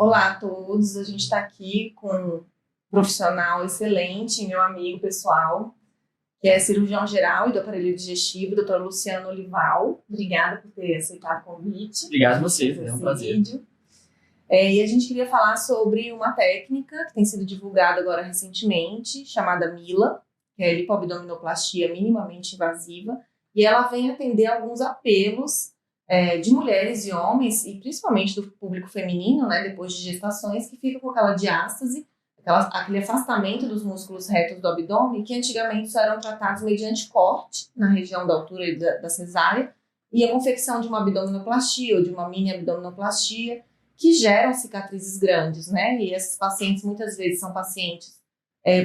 Olá a todos, a gente está aqui com um profissional excelente, meu amigo pessoal, que é cirurgião geral e do aparelho digestivo, Dr. Luciano Olival. Obrigada por ter aceitado o convite. Obrigado a você, é um prazer. E a gente queria falar sobre uma técnica que tem sido divulgada agora recentemente, chamada MILA, que é a lipoabdominoplastia minimamente invasiva, e ela vem atender alguns apelos de mulheres e homens, e principalmente do público feminino, né, depois de gestações, que fica com aquela diástase, aquele afastamento dos músculos retos do abdômen, que antigamente só eram tratados mediante corte na região da altura da cesárea, e a confecção de uma abdominoplastia ou de uma mini abdominoplastia, que geram cicatrizes grandes, né? E esses pacientes muitas vezes são pacientes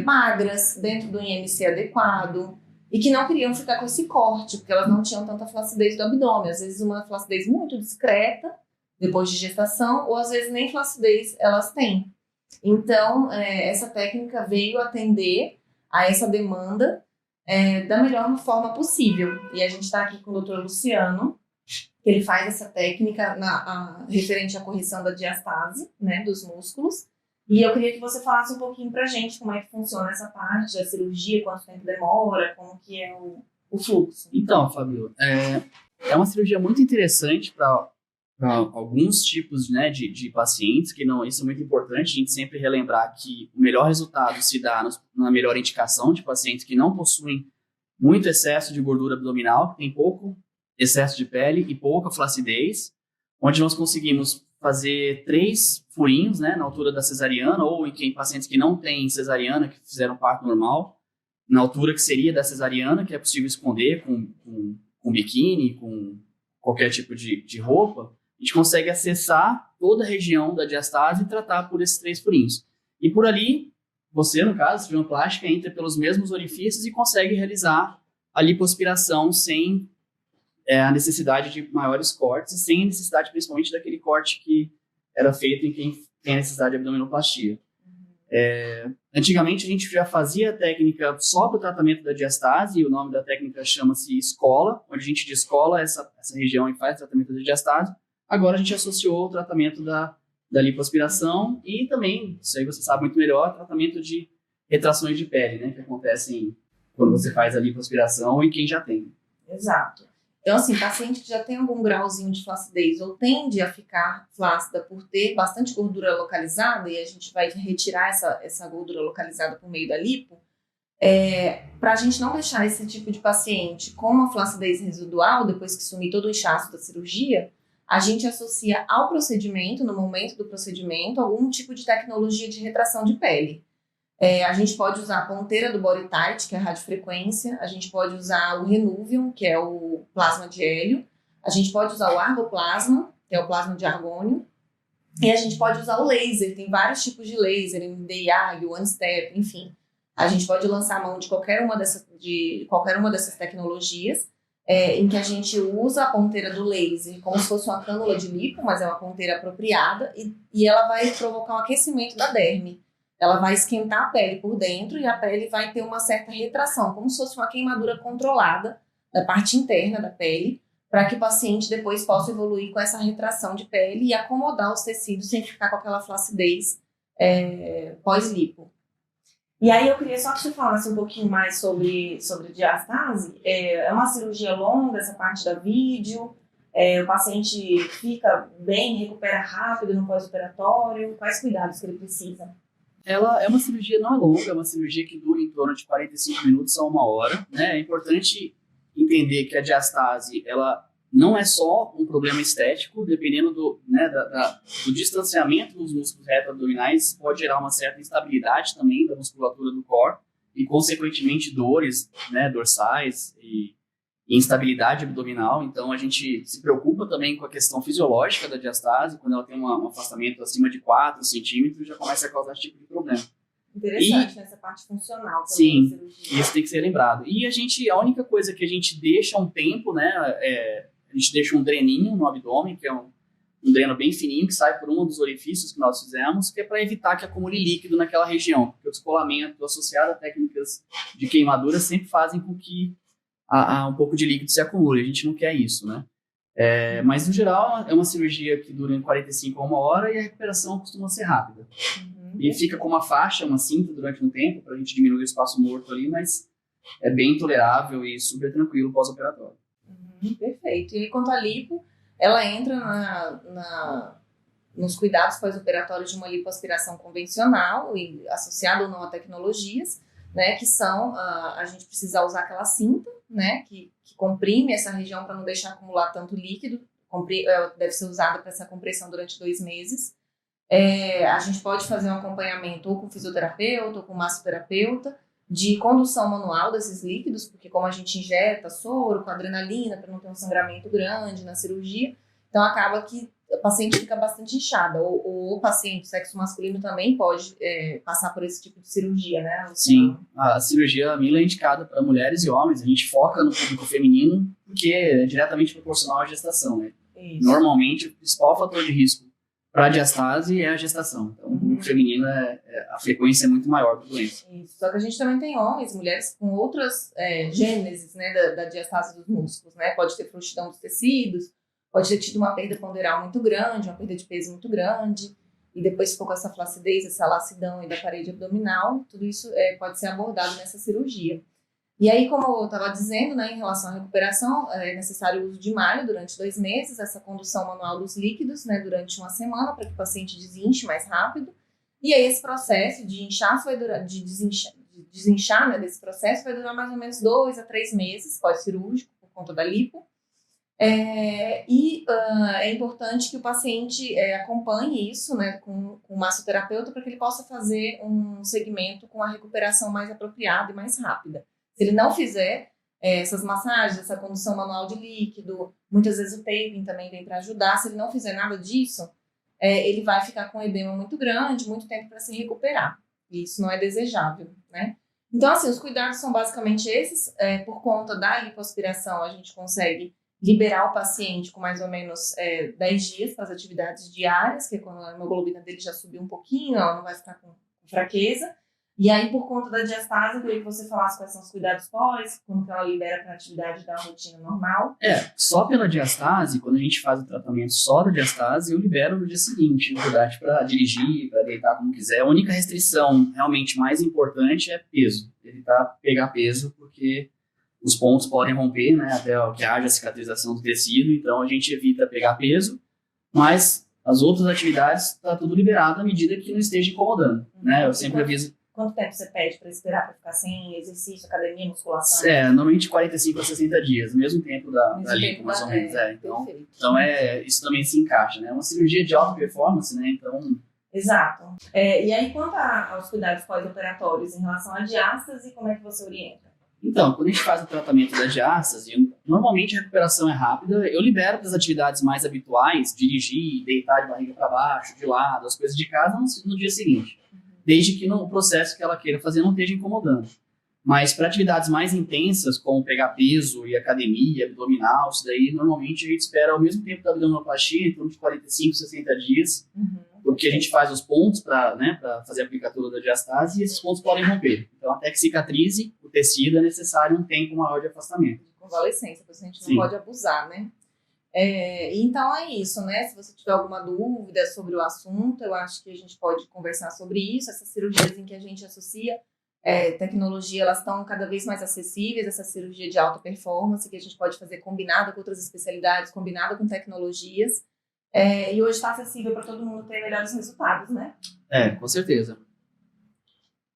magras, dentro do IMC adequado, e que não queriam ficar com esse corte, porque elas não tinham tanta flacidez do abdômen. Às vezes uma flacidez muito discreta, depois de gestação, ou às vezes nem flacidez elas têm. Então, essa técnica veio atender a essa demanda da melhor forma possível. E a gente está aqui com o Dr. Luciano, que ele faz essa técnica referente à correção da diastase, né, dos músculos. E eu queria que você falasse um pouquinho pra gente como é que funciona essa parte da cirurgia, quanto tempo demora, como que é o fluxo. Então, Fabio, é uma cirurgia muito interessante para alguns tipos, né, de pacientes, isso é muito importante, a gente sempre relembrar que o melhor resultado se dá na melhor indicação de pacientes que não possuem muito excesso de gordura abdominal, que tem pouco excesso de pele e pouca flacidez, onde nós conseguimos fazer 3 furinhos, né, na altura da cesariana, ou em pacientes que não têm cesariana, que fizeram parto normal, na altura que seria da cesariana, que é possível esconder com biquíni, com qualquer tipo de roupa, a gente consegue acessar toda a região da diastase e tratar por esses 3 furinhos. E por ali, você, no caso, cirurgião plástica, entra pelos mesmos orifícios e consegue realizar a lipoaspiração sem a necessidade de maiores cortes, sem a necessidade principalmente daquele corte que era feito em quem tem a necessidade de abdominoplastia. Antigamente a gente já fazia a técnica só para o tratamento da diastase, e o nome da técnica chama-se escola, onde a gente descola essa região e faz o tratamento da diastase. Agora a gente associou o tratamento da lipoaspiração e também, isso aí você sabe muito melhor, tratamento de retrações de pele, né, que acontecem quando você faz a lipoaspiração em quem já tem. Exato. Então, assim, paciente que já tem algum grauzinho de flacidez ou tende a ficar flácida por ter bastante gordura localizada, e a gente vai retirar essa gordura localizada por meio da lipo, para a gente não deixar esse tipo de paciente com uma flacidez residual, depois que sumir todo o inchaço da cirurgia, a gente associa ao procedimento, no momento do procedimento, algum tipo de tecnologia de retração de pele. A gente pode usar a ponteira do Body Tight, que é a radiofrequência, a gente pode usar o Renuvium, que é o plasma de hélio, a gente pode usar o Argoplasma, que é o plasma de argônio, e a gente pode usar o laser, tem vários tipos de laser, MDA, o One Step, enfim. A gente pode lançar a mão de qualquer uma dessas tecnologias, em que a gente usa a ponteira do laser como se fosse uma cânula de lipo, mas é uma ponteira apropriada, e ela vai provocar um aquecimento da derme. Ela vai esquentar a pele por dentro e a pele vai ter uma certa retração, como se fosse uma queimadura controlada da parte interna da pele, para que o paciente depois possa evoluir com essa retração de pele e acomodar os tecidos sem ficar com aquela flacidez pós-lipo. E aí eu queria só que você falasse um pouquinho mais sobre diastase. É uma cirurgia longa, essa parte da vídeo? O paciente fica bem, recupera rápido no pós-operatório? Quais cuidados que ele precisa? Ela é uma cirurgia não longa, é uma cirurgia que dura em torno de 45 minutos a 1 hora. Né? É importante entender que a diastase ela não é só um problema estético, dependendo do distanciamento dos músculos reto-abdominais, pode gerar uma certa instabilidade também da musculatura do core e, consequentemente, dores, né, dorsais e instabilidade abdominal. Então, a gente se preocupa também com a questão fisiológica da diastase. Quando ela tem um afastamento acima de 4 centímetros, já começa a causar esse tipo de problema. Interessante, nessa parte funcional também. Sim, da cirurgia. isso tem que ser lembrado. E a única coisa que a gente deixa um tempo, né, a gente deixa um dreninho no abdômen, que é um dreno bem fininho, que sai por um dos orifícios que nós fizemos, que é para evitar que acumule líquido naquela região, porque o descolamento associado a técnicas de queimadura sempre fazem com que um pouco de líquido se acumule. A gente não quer isso, né? Mas, no geral, é uma cirurgia que dura em 45 a 1 hora e a recuperação costuma ser rápida. E fica com uma faixa, uma cinta durante um tempo, para a gente diminuir o espaço morto ali, mas é bem tolerável e super tranquilo pós-operatório. Perfeito. E aí, quanto à lipo, ela entra nos cuidados pós-operatórios de uma lipoaspiração convencional e associada ou não a tecnologias, né, que são a gente precisa usar aquela cinta, né, que comprime essa região para não deixar acumular tanto líquido, deve ser usada para essa compressão durante 2 meses. A gente pode fazer um acompanhamento ou com fisioterapeuta ou com massoterapeuta de condução manual desses líquidos, porque como a gente injeta soro com adrenalina para não ter um sangramento grande na cirurgia, então acaba que o paciente fica bastante inchada, ou o paciente, sexo masculino também pode passar por esse tipo de cirurgia, né? Sim, a cirurgia Mila é indicada para mulheres e homens, a gente foca no público feminino porque é diretamente proporcional à gestação, né? Isso. Normalmente o principal fator de risco para a diastase é a gestação, então o público feminino a frequência é muito maior da doença. Isso, só que a gente também tem homens, mulheres com outras gêneses, né, da diastase dos músculos, né? Pode ter frouxidão dos tecidos, pode ter tido uma perda ponderal muito grande, uma perda de peso muito grande, e depois ficou com essa flacidez, essa lacidão aí da parede abdominal, tudo isso pode ser abordado nessa cirurgia. E aí, como eu estava dizendo, né, em relação à recuperação, é necessário o uso de malha durante 2 meses, essa condução manual dos líquidos, né, durante 1 semana, para que o paciente desinche mais rápido. E aí, esse processo de inchaço vai durar, de desinchar, né, desse processo vai durar mais ou menos 2 a 3 meses pós-cirúrgico, por conta da lipo. É importante que o paciente acompanhe isso, né, com o massoterapeuta para que ele possa fazer um segmento com a recuperação mais apropriada e mais rápida. Se ele não fizer essas massagens, essa condução manual de líquido, muitas vezes o taping também vem para ajudar. Se ele não fizer nada disso, ele vai ficar com um edema muito grande, muito tempo para se recuperar. E isso não é desejável, né? Então, assim, os cuidados são basicamente esses. Por conta da lipoaspiração, a gente consegue liberar o paciente com mais ou menos 10 dias para as atividades diárias, que é quando a hemoglobina dele já subiu um pouquinho, ela não vai ficar com fraqueza. E aí, por conta da diastase, eu queria que você falasse quais são os cuidados pós, como que ela libera para a atividade da rotina normal. Só pela diastase, quando a gente faz o tratamento só da diastase, eu libero no dia seguinte, na verdade, para dirigir, para deitar como quiser. A única restrição realmente mais importante é peso, evitar pegar peso, porque os pontos podem romper, né, até que haja cicatrização do tecido, então a gente evita pegar peso, mas as outras atividades está tudo liberado à medida que não esteja incomodando, né? Eu sempre aviso. Quanto tempo você pede para esperar para ficar sem exercício, academia, musculação? Normalmente 45 a 60 dias, mesmo tempo da lipo, mais ou menos. Então isso também se encaixa, né? É uma cirurgia de alta performance, né? Então... Exato. E aí, quanto aos cuidados pós-operatórios em relação à diástase, como é que você orienta? Então, quando a gente faz o tratamento da diástase, normalmente a recuperação é rápida, eu libero para as atividades mais habituais, dirigir, deitar de barriga para baixo, de lado, as coisas de casa no dia seguinte. Desde que no processo que ela queira fazer não esteja incomodando. Mas para atividades mais intensas, como pegar peso e academia, abdominal, isso daí, normalmente a gente espera ao mesmo tempo da abdominoplastia, em torno de 45, 60 dias, porque a gente faz os pontos para fazer a aplicatura da diastase e esses pontos podem romper. Então, até que cicatrize o tecido, é necessário um tempo maior de afastamento. Convalescência, porque a gente não pode abusar, né? Então é isso, né? Se você tiver alguma dúvida sobre o assunto, eu acho que a gente pode conversar sobre isso. Essas cirurgias em que a gente associa tecnologia, elas estão cada vez mais acessíveis, essa cirurgia de alta performance, que a gente pode fazer combinada com outras especialidades, combinada com tecnologias. E hoje está acessível para todo mundo ter melhores resultados, né? Com certeza.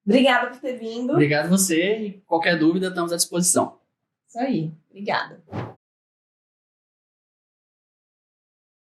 Obrigada por ter vindo. Obrigado a você e qualquer dúvida estamos à disposição. Isso aí. Obrigada.